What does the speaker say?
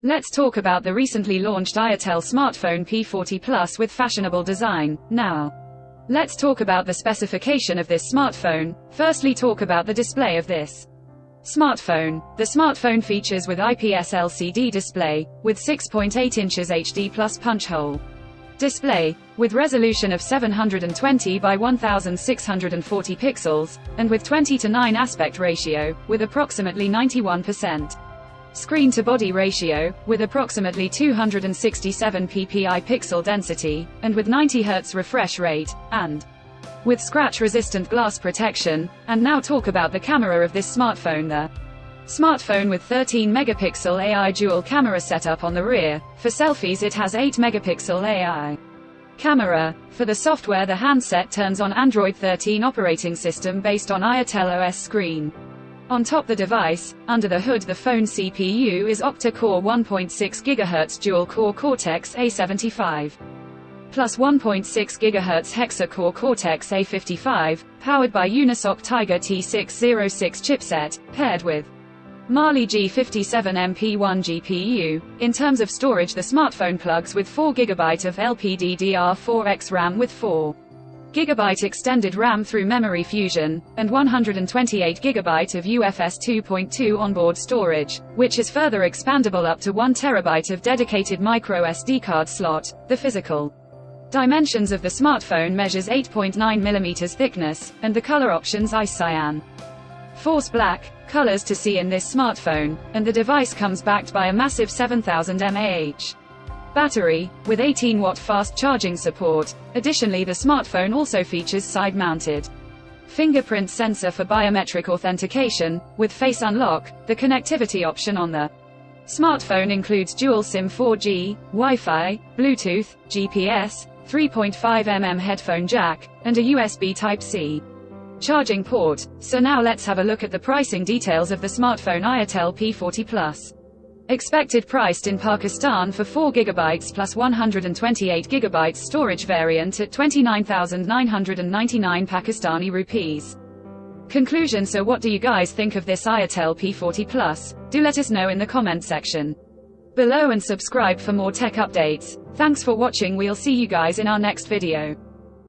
Let's talk about the recently launched ITEL smartphone P40 Plus with fashionable design. Now, let's talk about the specification of this smartphone. Firstly, talk about the display of this smartphone. The smartphone features with IPS LCD display, with 6.8 inches HD plus punch hole display, with resolution of 720 by 1640 pixels, and with 20:9 aspect ratio, with approximately 91% screen-to-body ratio, with approximately 267 ppi pixel density, and with 90 Hz refresh rate, and with scratch-resistant glass protection. And now talk about the camera of this smartphone. The smartphone with 13 megapixel AI dual camera setup on the rear. For selfies it has 8 megapixel AI camera. For the software, the handset turns on Android 13 operating system based on ITEL OS screen. On top the device, under the hood, the phone CPU is octa-core 1.6 GHz dual-core Cortex A75 plus 1.6 GHz hexa-core Cortex A55, powered by Unisoc Tiger T606 chipset, paired with Mali G57MP1 GPU. In terms of storage, the smartphone plugs with 4 GB of LPDDR4X RAM with 4 GB extended RAM through memory fusion, and 128 GB of UFS 2.2 onboard storage, which is further expandable up to 1 TB of dedicated micro SD card slot. The physical dimensions of the smartphone measures 8.9 mm thickness, and the color options ice cyan, force black, colors to see in this smartphone, and the device comes backed by a massive 7000 mAh battery, with 18-watt fast charging support. Additionally, the smartphone also features side-mounted fingerprint sensor for biometric authentication, with face unlock. The connectivity option on the smartphone includes dual SIM 4G, Wi-Fi, Bluetooth, GPS, 3.5 mm headphone jack, and a USB Type-C charging port. So now let's have a look at the pricing details of the smartphone ITEL P40 Plus. Expected priced in Pakistan for 4 GB plus 128 GB storage variant at 29,999 Pakistani rupees. Conclusion: so what do you guys think of this ITEL P40 Plus? Do let us know in the comment section below and subscribe for more tech updates. Thanks for watching. We'll see you guys in our next video.